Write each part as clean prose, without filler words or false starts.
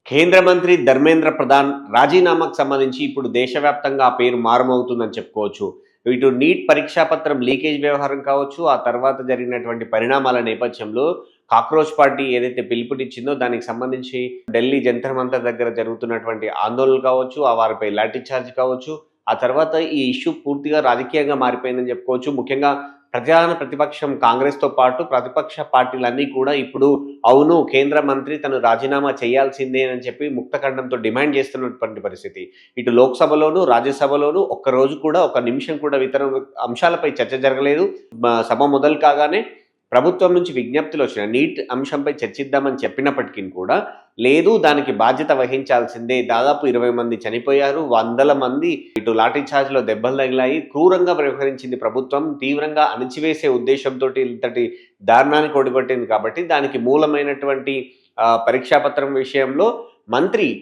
కేంద్ర మంత్రి ధర్మేంద్ర ప్రధాన్ రాజీనామాకు సంబంధించి ఇప్పుడు దేశవ్యాప్తంగా ఆ పేరు మారుమవుతుందని చెప్పుకోవచ్చు. ఇటు నీట్ పరీక్షా పత్రం లీకేజ్ వ్యవహారం కావచ్చు, ఆ తర్వాత జరిగినటువంటి పరిణామాల నేపథ్యంలో కాక్రోచ్ పార్టీ ఏదైతే పిలుపునిచ్చిందో దానికి సంబంధించి ఢిల్లీ జంతర్ మంతర్ దగ్గర జరుగుతున్నటువంటి ఆందోళనలు కావచ్చు, ఆ వారిపై లాఠీ చార్జ్ కావచ్చు, ఆ తర్వాత ఈ ఇష్యూ పూర్తిగా రాజకీయంగా మారిపోయిందని చెప్పుకోవచ్చు. ముఖ్యంగా ప్రధాన ప్రతిపక్షం కాంగ్రెస్‌తో పాటు ప్రతిపక్ష పార్టీలన్నీ కూడా ఇప్పుడు అవును, కేంద్ర మంత్రి తను రాజీనామా చేయాల్సిందే అని చెప్పి ముక్తఖండంతో డిమాండ్ చేస్తున్నటువంటి పరిస్థితి. ఇటు లోక్సభలోను, రాజ్యసభలోను ఒక్కరోజు కూడా, ఒక్క నిమిషం కూడా ఇతర అంశాలపై చర్చ జరగలేదు. సభ మొదలు కాగానే ప్రభుత్వం నుంచి విజ్ఞప్తులొచ్చినాయి. నీట్ అంశంపై చర్చిద్దామని చెప్పినప్పటికి కూడా, లేదు దానికి బాధ్యత వహించాల్సిందే. దాదాపు 20 మంది చనిపోయారు. వందల మంది ఇటు లాఠీ చార్జ్‌లో దెబ్బలు తగిలాయి. క్రూరంగా వ్యవహరించింది ప్రభుత్వం. తీవ్రంగా అణిచివేసే ఉద్దేశంతోటి ఇంతటి దారుణానికి ఒడిగట్టింది కాబట్టి, దానికి మూలమైనటువంటి పరీక్షా పత్రం విషయంలో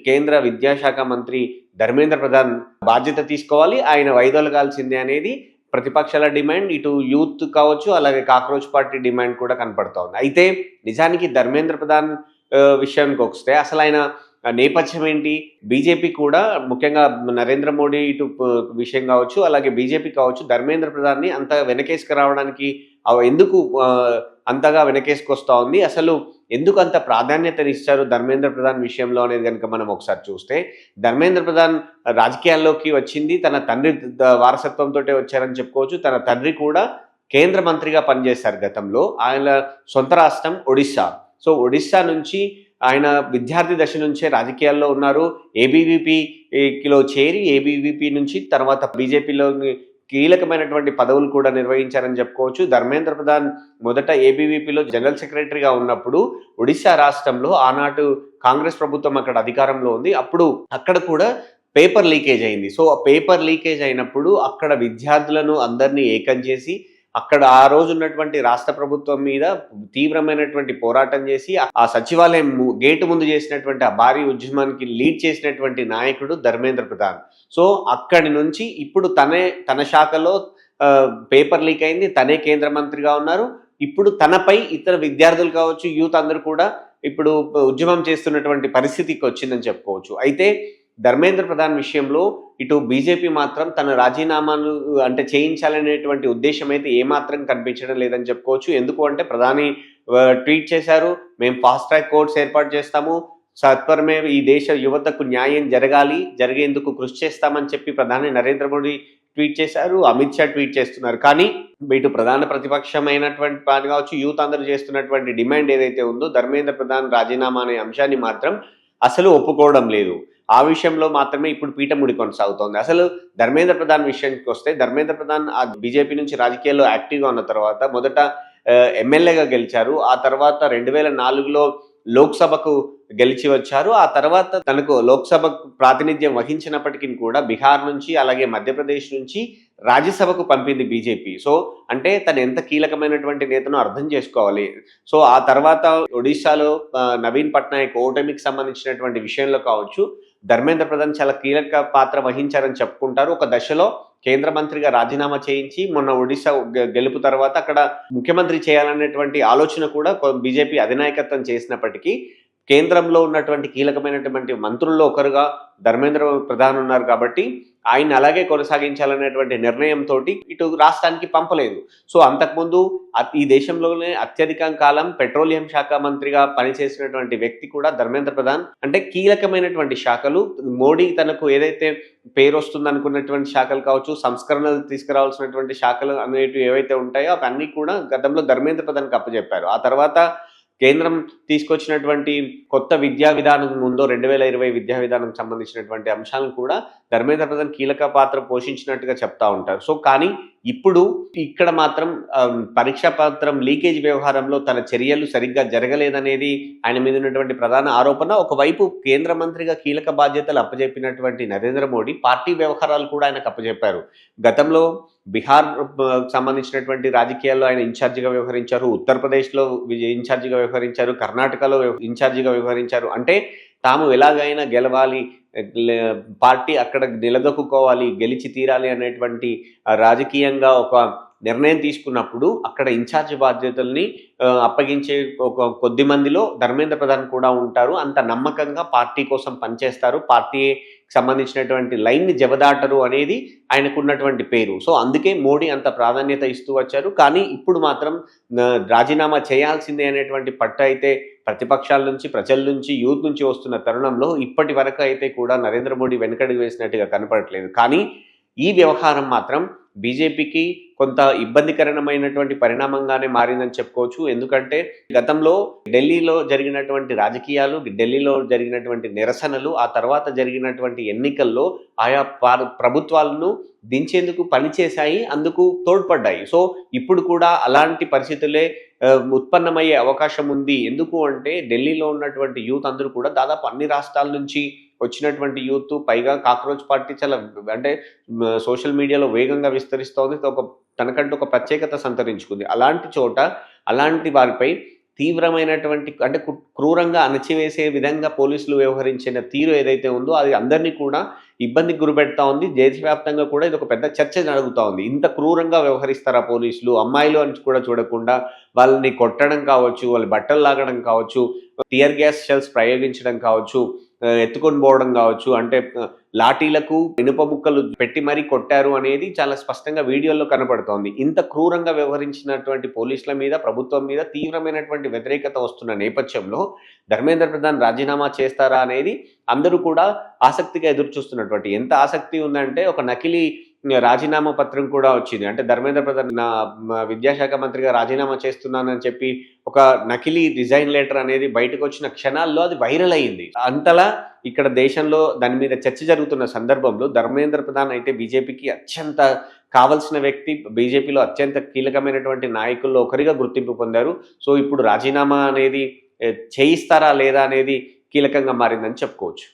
కేంద్ర విద్యాశాఖ మంత్రి ధర్మేంద్ర ప్రధాన్ బాధ్యత తీసుకోవాలి. ఆయన వైదొలగాల్సిందే అనేది ప్రతిపక్షాల డిమాండ్. ఇటు యూత్ కావచ్చు, అలాగే కాక్రోచ్ పార్టీ డిమాండ్ కూడా కనపడుతోంది. అయితే నిజానికి ధర్మేంద్ర ప్రధాన్ విషయానికొస్తే అసలు ఆయన నేపథ్యం ఏంటి? బీజేపీ కూడా ముఖ్యంగా నరేంద్ర మోడీ ఇటు విషయం కావచ్చు, అలాగే బీజేపీ కావచ్చు, ధర్మేంద్ర ప్రధాన్‌ని అంత వెనకేసుకురావడానికి ఎందుకు అంతగా వెనకేసుకొస్తా ఉంది? అసలు ఎందుకు అంత ప్రాధాన్యతనిచ్చారు ధర్మేంద్ర ప్రధాన్ విషయంలో అనేది గనుక మనం ఒకసారి చూస్తే, ధర్మేంద్ర ప్రధాన్ రాజకీయాల్లోకి వచ్చింది తన తండ్రి వారసత్వంతోటే వచ్చారని చెప్పుకోవచ్చు. తన తండ్రి కూడా కేంద్ర మంత్రిగా పనిచేశారు గతంలో. ఆయన సొంత రాష్ట్రం ఒడిస్సా. సో, ఒడిస్సా నుంచి ఆయన విద్యార్థి దశ నుంచే రాజకీయాల్లో ఉన్నారు. ఏబీవీపీలో చేరి ఏబీవీపీ నుంచి తర్వాత బీజేపీలోని కీలకమైనటువంటి పదవులు కూడా నిర్వహించారని చెప్పుకోవచ్చు. ధర్మేంద్ర ప్రధాన్ మొదట ఏబీవీపీలో జనరల్ సెక్రటరీగా ఉన్నప్పుడు ఒడిశా రాష్ట్రంలో ఆనాడు కాంగ్రెస్ ప్రభుత్వం అక్కడ అధికారంలో ఉంది. అప్పుడు అక్కడ కూడా పేపర్ లీకేజ్ అయింది. సో, ఆ పేపర్ లీకేజ్ అయినప్పుడు అక్కడ విద్యార్థులను అందరినీ ఏకం చేసి అక్కడ ఆ రోజు ఉన్నటువంటి రాష్ట్ర ప్రభుత్వం మీద తీవ్రమైనటువంటి పోరాటం చేసి ఆ సచివాలయం గేటు ముందు చేసినటువంటి ఆ భారీ ఉద్యమానికి లీడ్ చేసినటువంటి నాయకుడు ధర్మేంద్ర ప్రధాన్. సో, అక్కడి నుంచి ఇప్పుడు తన శాఖలో పేపర్ లీక్ అయింది. తనే కేంద్ర మంత్రిగా ఉన్నారు. ఇప్పుడు తనపై ఇతర విద్యార్థులు కావచ్చు, యూత్ అందరూ కూడా ఇప్పుడు ఉద్యమం చేస్తున్నటువంటి పరిస్థితికి వచ్చిందని చెప్పుకోవచ్చు. అయితే ధర్మేంద్ర ప్రధాన్ విషయంలో ఇటు బీజేపీ మాత్రం తన రాజీనామాను చేయించాలనేటువంటి ఉద్దేశం అయితే ఏమాత్రం కనిపించడం లేదని చెప్పుకోవచ్చు. ఎందుకు అంటే ప్రధాని ట్వీట్ చేశారు, మేము ఫాస్ట్ ట్రాక్ కోర్ట్స్ ఏర్పాటు చేస్తాము, సత్వరమే ఈ దేశ యువతకు న్యాయం జరిగేందుకు కృషి చేస్తామని చెప్పి ప్రధాని నరేంద్ర మోడీ ట్వీట్ చేశారు. అమిత్ షా ట్వీట్ చేస్తున్నారు. కానీ ఇటు ప్రధాన ప్రతిపక్షమైనటువంటి పార్టీ కావచ్చు, యూత్ అందరూ చేస్తున్నటువంటి డిమాండ్ ఏదైతే ఉందో ధర్మేంద్ర ప్రధాన్ రాజీనామా అనే అంశాన్ని మాత్రం అసలు ఒప్పుకోవడం లేదు. ఆ విషయంలో మాత్రమే ఇప్పుడు పీఠముడి కొనసాగుతోంది. అసలు ధర్మేంద్ర ప్రధాన్ విషయానికి వస్తే, ధర్మేంద్ర ప్రధాన్ ఆ బీజేపీ నుంచి రాజకీయాల్లో యాక్టివ్‌గా ఉన్న తర్వాత మొదట ఎమ్మెల్యేగా గెలిచారు. ఆ తర్వాత 2004లో లోక్సభకు గెలిచి వచ్చారు. ఆ తర్వాత తనకు లోక్సభకు ప్రాతినిధ్యం వహించినప్పటికీ కూడా బీహార్ నుంచి, అలాగే మధ్యప్రదేశ్ నుంచి రాజ్యసభకు పంపింది బీజేపీ. సో, తను ఎంత కీలకమైనటువంటి నేతనో అర్థం చేసుకోవాలి. సో, ఆ తర్వాత ఒడిశాలో నవీన్ పట్నాయక్ ఓటమికి సంబంధించినటువంటి విషయంలో కావచ్చు, ధర్మేంద్ర ప్రధాన్ చాలా కీలక పాత్ర వహించారని చెప్పుకుంటారు. ఒక దశలో కేంద్ర మంత్రిగా రాజీనామా చేయించి మొన్న ఒడిశా గెలుపు తర్వాత అక్కడ ముఖ్యమంత్రి చేయాలనేటువంటి ఆలోచన కూడా బీజేపీ అధినాయకత్వం చేసినప్పటికీ, కేంద్రంలో ఉన్నటువంటి కీలకమైనటువంటి మంత్రుల్లో ఒకరుగా ధర్మేంద్ర ప్రధాన్ ఉన్నారు కాబట్టి ఆయన్ని అలాగే కొనసాగించాలనేటువంటి నిర్ణయంతోటి ఇటు రాష్ట్రానికి పంపలేదు. సో, అంతకుముందు ఈ దేశంలోనే అత్యధిక కాలం పెట్రోలియం శాఖ మంత్రిగా పనిచేసినటువంటి వ్యక్తి కూడా ధర్మేంద్ర ప్రధాన్. కీలకమైనటువంటి శాఖలు మోడీ తనకు ఏదైతే పేరు వస్తుందనుకున్నటువంటి శాఖలు కావచ్చు, సంస్కరణలు తీసుకురావాల్సినటువంటి శాఖలు అనేటివి ఏవైతే ఉంటాయో అవన్నీ కూడా గతంలో ధర్మేంద్ర ప్రధాన్‌కి అప్పజెప్పారు. ఆ తర్వాత కేంద్రం తీసుకొచ్చినటువంటి కొత్త విద్యా విధానం ఉందో 2020 విద్యా విధానం సంబంధించినటువంటి అంశాలను కూడా ధర్మేంద్ర ప్రధాన్ కీలక పాత్ర పోషించినట్టుగా చెప్తా ఉంటారు. సో, కానీ ఇప్పుడు ఇక్కడ మాత్రం పరీక్షా పత్రం లీకేజ్ వ్యవహారంలో తన చర్యలు సరిగ్గా జరగలేదనేది ఆయన మీద ఉన్నటువంటి ప్రధాన ఆరోపణ. ఒకవైపు కేంద్ర మంత్రిగా కీలక బాధ్యతలు అప్పజెప్పినటువంటి నరేంద్ర మోడీ పార్టీ వ్యవహారాలు కూడా ఆయనకు అప్పజెప్పారు. గతంలో బీహార్ సంబంధించినటువంటి రాజకీయాల్లో ఆయన ఇన్ఛార్జిగా వ్యవహరించారు. ఉత్తరప్రదేశ్‌లో ఇన్ఛార్జిగా వ్యవహరించారు. కర్ణాటకలో ఇన్ఛార్జిగా వ్యవహరించారు. తాము ఎలాగైనా గెలవాలి, పార్టీ అక్కడ నిలదొక్కుకోవాలి, గెలిచి తీరాలి అనేటువంటి రాజకీయంగా ఒక నిర్ణయం తీసుకున్నప్పుడు అక్కడ ఇన్ఛార్జ్ బాధ్యతల్ని అప్పగించే ఒక కొద్ది మందిలో ధర్మేంద్ర ప్రధాన్ కూడా ఉంటారు. అంత నమ్మకంగా పార్టీ కోసం పనిచేస్తారు. పార్టీకి సంబంధించినటువంటి లైన్ని జవదాటరు అనేది ఆయనకున్నటువంటి పేరు. సో అందుకే మోడీ అంత ప్రాధాన్యత ఇస్తూ వచ్చారు. కానీ ఇప్పుడు మాత్రం రాజీనామా చేయాల్సిందే అనేటువంటి పట్టు అయితే ప్రతిపక్షాల నుంచి, ప్రజల నుంచి, యూత్ నుంచి వస్తున్న తరుణంలో ఇప్పటి వరకు అయితే కూడా నరేంద్ర మోడీ వెనకడుగు వేసినట్టుగా కనపడట్లేదు. కానీ ఈ వ్యవహారం మాత్రం బీజేపీకి కొంత ఇబ్బందికరమైనటువంటి పరిణామంగానే మారిందని చెప్పుకోవచ్చు. ఎందుకంటే గతంలో ఢిల్లీలో జరిగినటువంటి రాజకీయాలు, ఢిల్లీలో జరిగినటువంటి నిరసనలు, ఆ తర్వాత జరిగినటువంటి ఎన్నికల్లో ఆయా ప్రభుత్వాలను దించేందుకు పనిచేశాయి, అందుకు తోడ్పడ్డాయి. సో ఇప్పుడు కూడా అలాంటి పరిస్థితులే ఉత్పన్నమయ్యే అవకాశం ఉంది. ఎందుకు అంటే ఢిల్లీలో ఉన్నటువంటి యూత్ అందరూ కూడా దాదాపు అన్ని రాష్ట్రాల నుంచి వచ్చినటువంటి యూత్, పైగా కాక్రోచ్ పార్టీ చాలా అంటే సోషల్ మీడియాలో వేగంగా విస్తరిస్తోంది. తనకంటూ ఒక ప్రత్యేకత సంతరించుకుంది. అలాంటి చోట అలాంటి వారిపై తీవ్రమైనటువంటి అంటే క్రూరంగా అణచివేసే విధంగా పోలీసులు వ్యవహరించిన తీరు ఏదైతే ఉందో అది అందరినీ కూడా ఇబ్బందికి గురిపెడతా ఉంది. దేశవ్యాప్తంగా కూడా ఇది ఒక పెద్ద చర్చ జరుగుతూ ఉంది. ఇంత క్రూరంగా వ్యవహరిస్తారా పోలీసులు? అమ్మాయిలు అని కూడా చూడకుండా వాళ్ళని కొట్టడం కావచ్చు, వాళ్ళ బట్టలు లాగడం కావచ్చు, టియర్ గ్యాస్ షెల్స్ ప్రయోగించడం కావచ్చు, ఎత్తుకొని పోవడం కావచ్చు, అంటే లాఠీలకు ఇనుప ముక్కలు పెట్టి మరీ కొట్టారు అనేది చాలా స్పష్టంగా వీడియోల్లో కనపడుతోంది. ఇంత క్రూరంగా వ్యవహరించినటువంటి పోలీసుల మీద, ప్రభుత్వం మీద తీవ్రమైనటువంటి వ్యతిరేకత వస్తున్న నేపథ్యంలో ధర్మేంద్ర ప్రధాన్ రాజీనామా చేస్తారా అనేది అందరూ కూడా ఆసక్తిగా ఎదురుచూస్తున్నటువంటి. ఎంత ఆసక్తి ఉందంటే ఒక నకిలీ రాజీనామా పత్రం కూడా వచ్చింది. అంటే ధర్మేంద్ర ప్రధాన్ విద్యాశాఖ మంత్రిగా రాజీనామా చేస్తున్నానని చెప్పి ఒక నకిలీ రిజైన్ లెటర్ అనేది బయటకు వచ్చిన క్షణాల్లో అది వైరల్ అయ్యింది. అంతలా ఇక్కడ దేశంలో దాని మీద చర్చ జరుగుతున్న సందర్భంలో ధర్మేంద్ర ప్రధాన్ అయితే బీజేపీకి అత్యంత కావలసిన వ్యక్తి, బీజేపీలో అత్యంత కీలకమైనటువంటి నాయకుల్లో ఒకరిగా గుర్తింపు పొందారు. సో ఇప్పుడు రాజీనామా అనేది చేయిస్తారా లేదా అనేది కీలకంగా మారిందని చెప్పుకోవచ్చు.